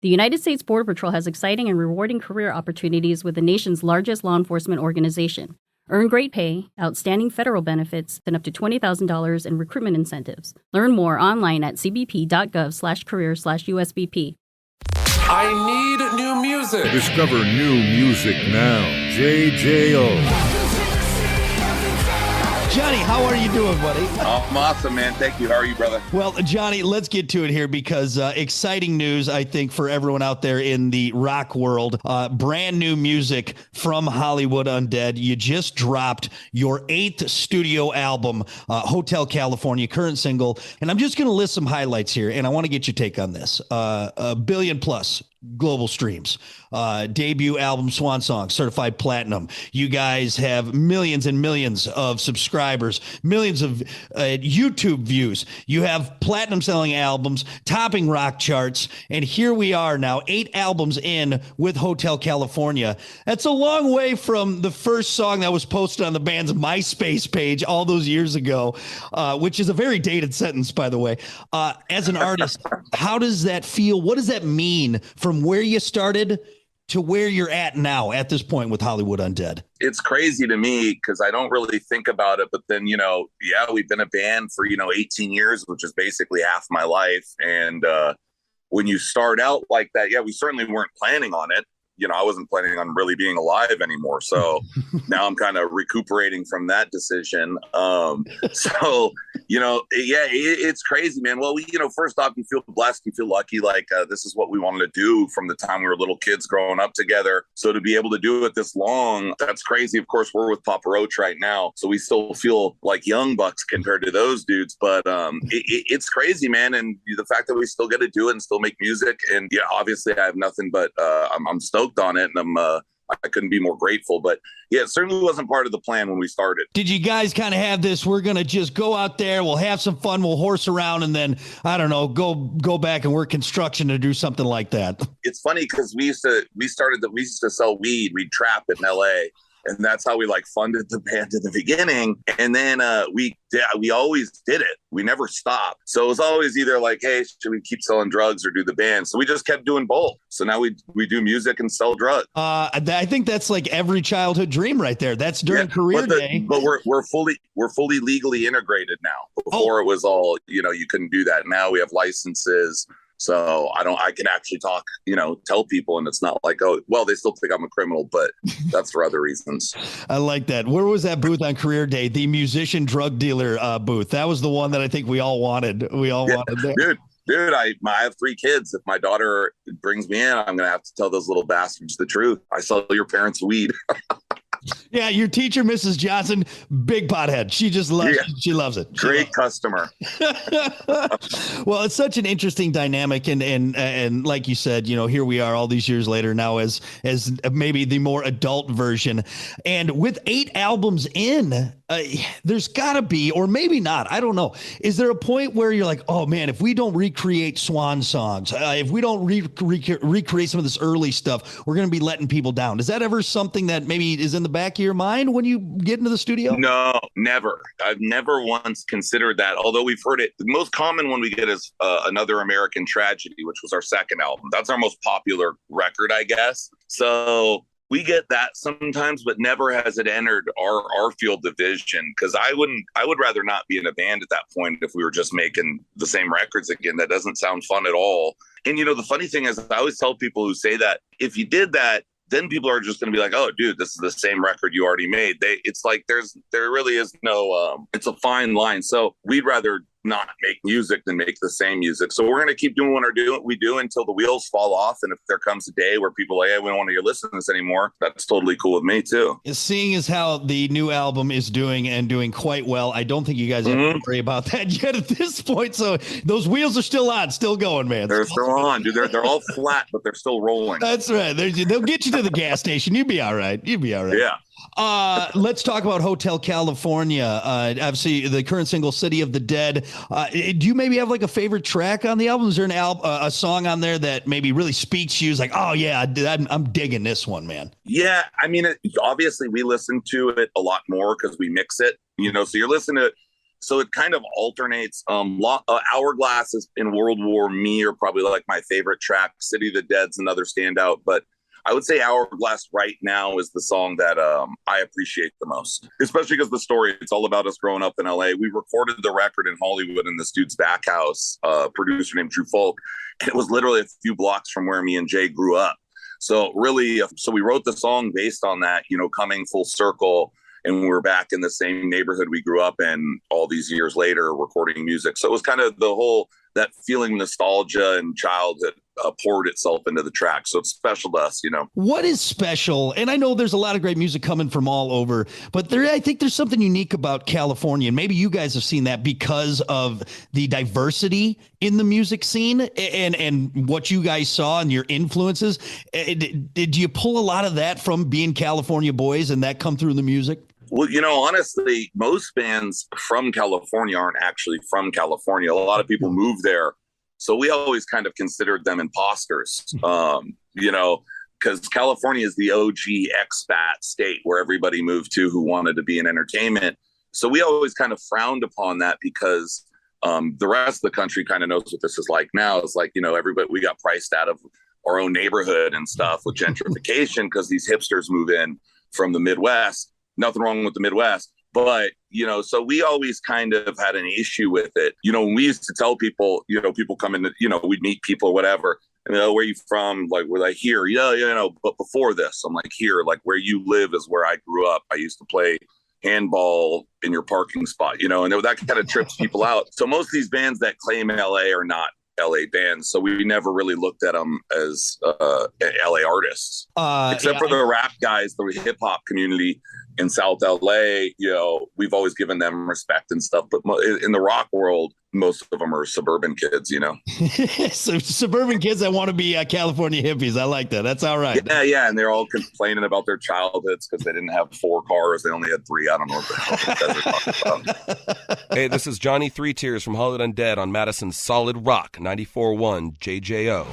The United States Border Patrol has exciting and rewarding career opportunities with the nation's largest law enforcement organization. Earn great pay, outstanding federal benefits, and up to $20,000 in recruitment incentives. Learn more online at cbp.gov/career/USBP. I need new music. Discover new music now. JJO. Johnny, how are you doing, buddy? I'm awesome, man. Thank you. How are you, brother? Well, Johnny, let's get to it here because exciting news, I think, for everyone out there in the rock world. Brand new music from Hollywood Undead. You just dropped your 8th studio album, Hotel California, current single. And I'm just going to list some highlights here, and I want to get your take on this. A billion plus global streams, debut album Swan Song, certified platinum. You guys have millions and millions of subscribers, millions of YouTube views. You have platinum selling albums, topping rock charts. And here we are now, 8 albums in with Hotel California. That's a long way from the first song that was posted on the band's MySpace page all those years ago, which is a very dated sentence, by the way. As an artist, how does that feel? What does that mean from where you started to where you're at now at this point with Hollywood Undead? It's crazy to me because I don't really think about it. But then, we've been a band for, 18 years, which is basically half my life. And when you start out like that, we certainly weren't planning on it. I wasn't planning on really being alive anymore. So now I'm kind of recuperating from that decision. It's crazy, man. Well, first off, you feel blessed. You feel lucky. Like this is what we wanted to do from the time we were little kids growing up together. So to be able to do it this long, that's crazy. Of course, we're with Papa Roach right now. So we still feel like young bucks compared to those dudes. But it's crazy, man. And the fact that we still get to do it and still make music. And obviously I have nothing but I'm stoked on it, and I couldn't be more grateful. But it certainly wasn't part of the plan when we started. Did you guys kind of have this, we're gonna just go out there, we'll have some fun, we'll horse around, and then I don't know, go back and work construction to do something like that? It's funny because we used to sell weed. We'd trap in LA, and that's how we funded the band in the beginning. And then we always did it. We never stopped. So it was always either hey, should we keep selling drugs or do the band? So we just kept doing both. So now we do music and sell drugs. I think that's every childhood dream right there. That's during career day. But we're fully legally integrated now. Before it was all, you couldn't do that. Now we have licenses. So I can actually talk, tell people, and it's not they still think I'm a criminal, but that's for other reasons. I like that. Where was that booth on career day? The musician drug dealer booth. That was the one that I think we all wanted. Wanted there. Dude, I have 3 kids. If my daughter brings me in, I'm going to have to tell those little bastards the truth. I sell your parents weed. Yeah, your teacher, Mrs. Johnson, big pothead. She just loves it. She loves it. Great customer. Well, it's such an interesting dynamic. And like you said, here we are all these years later now as maybe the more adult version. And with 8 albums in, there's got to be, or maybe not, I don't know. Is there a point where you're like, oh, man, if we don't recreate Swan songs, if we don't recreate some of this early stuff, we're going to be letting people down? Is that ever something that maybe is in the back of your mind when you get into the studio? No, never. I've never once considered that, although we've heard it. The most common one we get is Another American Tragedy, which was our second album. That's our most popular record, I guess. So we get that sometimes, but never has it entered our field of vision, because I would rather not be in a band at that point if we were just making the same records again. That doesn't sound fun at all. And the funny thing is, I always tell people who say that, if you did that, then people are just going to be like, oh, dude, this is the same record you already made. It's there really is no, it's a fine line. So we'd rather not make music than make the same music. So we're going to keep doing what we do until the wheels fall off. And if there comes a day where people are like, hey, we don't want to listen to this anymore, that's totally cool with me too. Seeing as how the new album is doing quite well, I don't think you guys have to worry about that yet at this point. So those wheels are still on, still going, man. They're still on, dude. They're all flat, but they're still rolling. That's right. They'll get you to the gas station. You'll be all right. Yeah. Let's talk about Hotel California. Obviously, the current single, City of the Dead. Do you maybe have a favorite track on the album? Is there a song on there that maybe really speaks to you? It's like, oh, yeah, I'm digging this one, man. Yeah, I mean, obviously, we listen to it a lot more because we mix it. So you're listening to So it kind of alternates. Hourglasses in World War Me are probably like my favorite track. City of the Dead's another standout, but I would say Hourglass right now is the song that I appreciate the most, especially because the story, it's all about us growing up in LA. We recorded the record in Hollywood in this dude's back house, producer named Drew Folk. And it was literally a few blocks from where me and Jay grew up. So really, so we wrote the song based on that, coming full circle. And we're back in the same neighborhood we grew up in all these years later, recording music. So it was kind of the whole, that feeling nostalgia and childhood poured itself into the track. So it's special to us, What is special? And I know there's a lot of great music coming from all over, but I think there's something unique about California. And maybe you guys have seen that because of the diversity in the music scene and what you guys saw and your influences. Did you pull a lot of that from being California boys and that come through the music? Well, honestly, most bands from California aren't actually from California. A lot of people move there. So we always kind of considered them imposters, because California is the OG expat state where everybody moved to who wanted to be in entertainment. So we always kind of frowned upon that because the rest of the country kind of knows what this is like now. It's like, everybody, we got priced out of our own neighborhood and stuff with gentrification because these hipsters move in from the Midwest. Nothing wrong with the Midwest. But, so we always kind of had an issue with it. When we used to tell people, people come in, we'd meet people or whatever. And where are you from? Like, we're like, here, but before this, I'm like, here, like where you live is where I grew up. I used to play handball in your parking spot, and that kind of trips people out. So most of these bands that claim LA are not LA bands. So we never really looked at them as LA artists, except for the rap guys, the hip hop community in South LA, we've always given them respect and stuff. But in the rock world, most of them are suburban kids, So suburban kids that want to be California hippies. I like that. That's all right. Yeah. And they're all complaining about their childhoods because they didn't have 4 cars. They only had 3. I don't know what the hell talking about. Hey, this is Johnny Three Tears from Hollywood Undead on Madison's Solid Rock 94.1 JJO.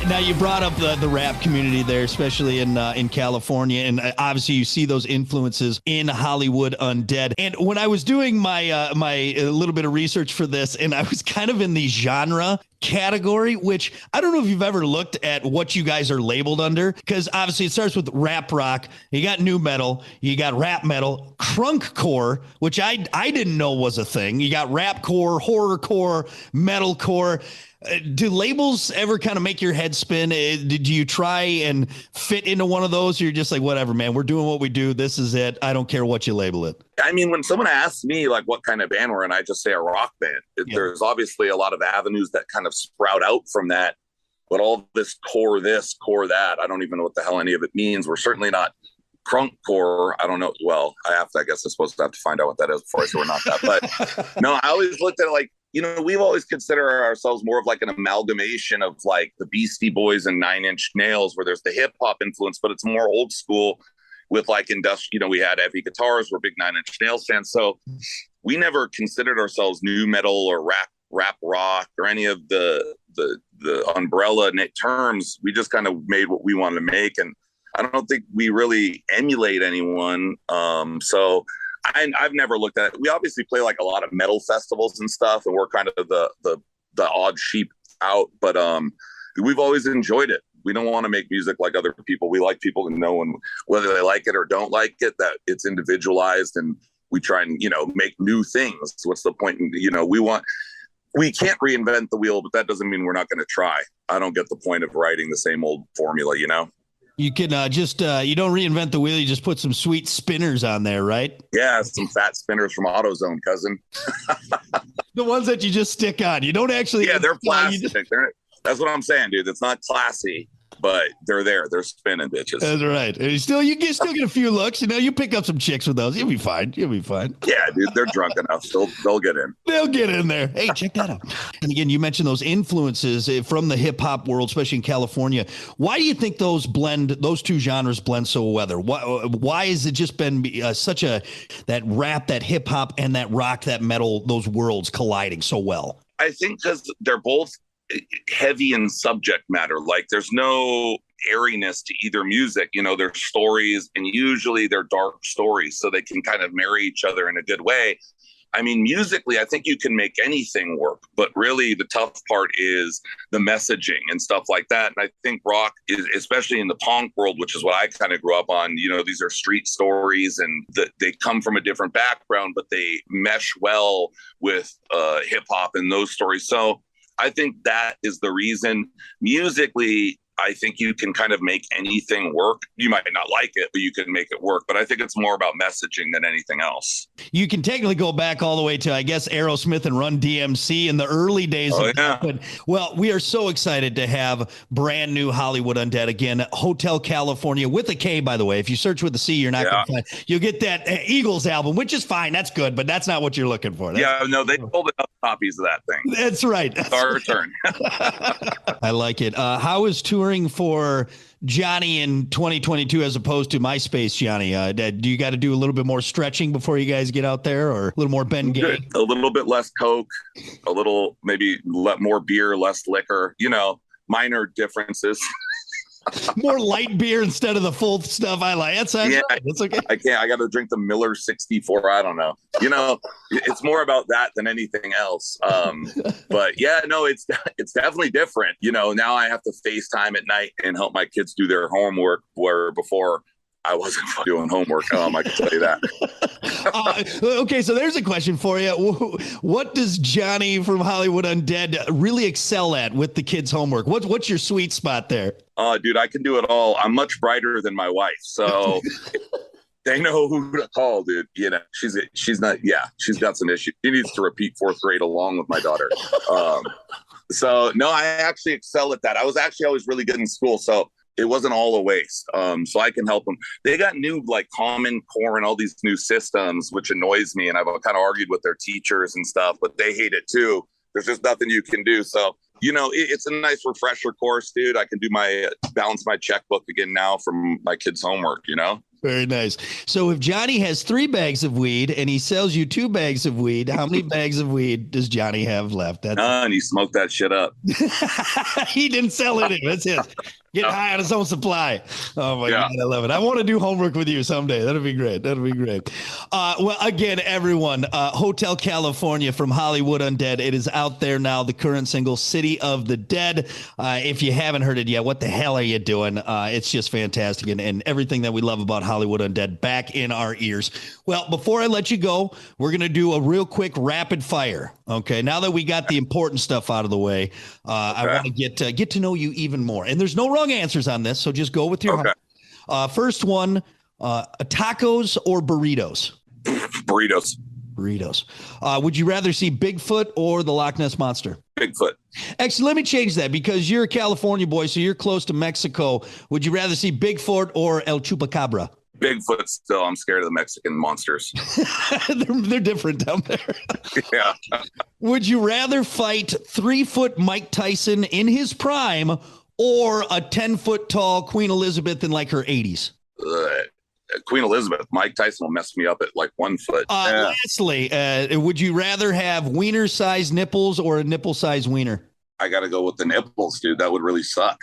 Now, you brought up the rap community there, especially in California, and obviously you see those influences in Hollywood Undead. And when I was doing my my little bit of research for this, and I was kind of in the genre category, which I don't know if you've ever looked at what you guys are labeled under, because obviously it starts with rap rock, you got new metal, you got rap metal, crunkcore, which I didn't know was a thing, you got rapcore, horrorcore, metalcore. Do labels ever kind of make your head spin? Did you try and fit into one of those? Or you're just like, whatever, man, we're doing what we do. This is it. I don't care what you label it. I mean, when someone asks me like what kind of band we're in, I just say a rock band. There's obviously a lot of avenues that kind of sprout out from that. But all this, core that, I don't even know what the hell any of it means. We're certainly not crunkcore. I don't know. Well, I guess I'm supposed to have to find out what that is before I say we're not that. But no, I always looked at it like, we've always considered ourselves more of like an amalgamation of like the Beastie Boys and 9 Inch Nails, where there's the hip hop influence, but it's more old school with like industrial, we had heavy guitars, we're big 9 Inch Nails fans. So we never considered ourselves new metal or rap rock or any of the umbrella terms. We just kind of made what we wanted to make. And I don't think we really emulate anyone. So I've never looked at it. We obviously play like a lot of metal festivals and stuff, and we're kind of the odd sheep out, but we've always enjoyed it. We don't want to make music like other people. We like people to know whether they like it or don't like it, that it's individualized, and we try and, make new things. What's the point? We can't reinvent the wheel, but that doesn't mean we're not going to try. I don't get the point of writing the same old formula, You can you don't reinvent the wheel. You just put some sweet spinners on there, right? Yeah, some fat spinners from AutoZone, cousin. The ones that you just stick on. You don't actually. Yeah, they're plastic. That's what I'm saying, dude. It's not classy, but they're there. They're spinning, bitches. That's right. And you still get a few looks. You pick up some chicks with those. You'll be fine. Yeah, dude. They're drunk enough. They'll get in. They'll get in there. Hey, check that out. And again, you mentioned those influences from the hip hop world, especially in California. Why do you think those two genres blend so well? Why has it just been that rap, that hip hop, and that rock, that metal, those worlds colliding so well? I think because they're both heavy in subject matter. Like there's no airiness to either music. You know, their stories, and usually they're dark stories, so they can kind of marry each other in a good way. I mean, musically, I think you can make anything work, but really the tough part is the messaging and stuff like that. And I think rock is, especially in the punk world, which is what I kind of grew up on, you know, these are street stories, and they come from a different background, but they mesh well with hip hop and those stories. So I think that is the reason. Musically, I think you can kind of make anything work. You might not like it, but you can make it work. But I think it's more about messaging than anything else. You can technically go back all the way to, I guess, Aerosmith and Run DMC in the early days of that. But, well, we are so excited to have brand new Hollywood Undead again. Hotel California with a K, by the way. If you search with a C, you're not going to find. You'll get that Eagles album, which is fine. That's good, but that's not what you're looking for. No, they sold enough copies of that thing. That's right. It's our return. I like it. How is touring for Johnny in 2022 as opposed to MySpace Johnny? Do you got to do a little bit more stretching before you guys get out there, or a little more Ben Gay? A little bit less Coke, a little maybe more beer, less liquor, you know, minor differences. More light beer instead of the full stuff. I like. That's right. That's okay. I can't. I got to drink the Miller 64. I don't know. You know, it's more about that than anything else. But yeah, no, it's definitely different. You know, now I have to FaceTime at night and help my kids do their homework, where before I wasn't doing homework. I can tell you that. Okay, so there's a question for you. What does Johnny from Hollywood Undead really excel at with the kids' homework? What's your sweet spot there? Oh, dude, I can do it all. I'm much brighter than my wife, so they know who to call, dude. You know, she's not. Yeah, she's got some issues. She needs to repeat fourth grade along with my daughter. So no, I actually excel at that. I was actually always really good in school, so it wasn't all a waste. So I can help them. They got new like Common Core and all these new systems, which annoys me. And I've kind of argued with their teachers and stuff, but they hate it too. There's just nothing you can do. So, you know, it's a nice refresher course, dude. I can do balance my checkbook again now from my kids' homework, you know? Very nice. So if Johnny has 3 bags of weed and he sells you 2 bags of weed, how many bags of weed does Johnny have left? And he smoked that shit up. He didn't sell it. That's his. Get high on his own supply. Oh my God, I love it. I want to do homework with you someday. That'll be great. Well, again, everyone, Hotel California from Hollywood Undead. It is out there now. The current single, City of the Dead. If you haven't heard it yet, what the hell are you doing? It's just fantastic, and everything that we love about Hollywood Undead back in our ears. Well, before I let you go, we're going to do a real quick rapid fire. Okay. Now that we got the important stuff out of the way, I want to get to know you even more. And there's no wrong answers on this, so just go with your heart. First one, tacos or burritos? Burritos. Would you rather see Bigfoot or the Loch Ness Monster? Bigfoot. Actually, let me change that, because you're a California boy, so you're close to Mexico. Would you rather see Bigfoot or El Chupacabra? Bigfoot still. I'm scared of the Mexican monsters. they're different down there. Yeah. Would you rather fight 3-foot Mike Tyson in his prime or a 10-foot tall Queen Elizabeth in like her 80s? Queen Elizabeth. Mike Tyson will mess me up at like 1 foot. Lastly, would you rather have wiener-sized nipples or a nipple-sized wiener? I got to go with the nipples, dude. That would really suck.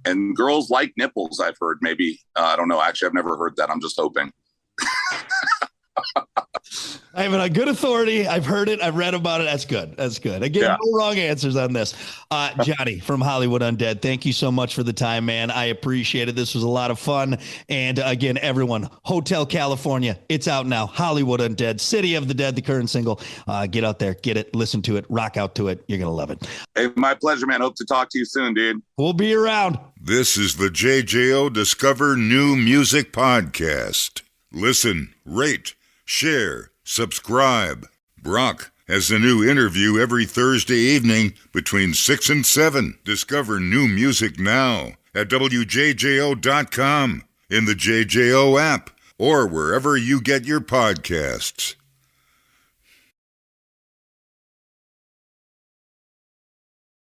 And girls like nipples, I've heard. Maybe. I don't know. Actually, I've never heard that. I'm just hoping. I have a good authority. I've heard it. I've read about it. That's good. Again, no wrong answers on this. Johnny from Hollywood Undead, thank you so much for the time, man. I appreciate it. This was a lot of fun. And again, everyone, Hotel California, it's out now. Hollywood Undead, City of the Dead, the current single. Get out there, get it, listen to it, rock out to it. You're going to love it. Hey, my pleasure, man. Hope to talk to you soon, dude. We'll be around. This is the JJO Discover New Music Podcast. Listen, rate, share, subscribe. Brock has a new interview every Thursday evening between 6 and 7. Discover new music now at WJJO.com, in the JJO app, or wherever you get your podcasts.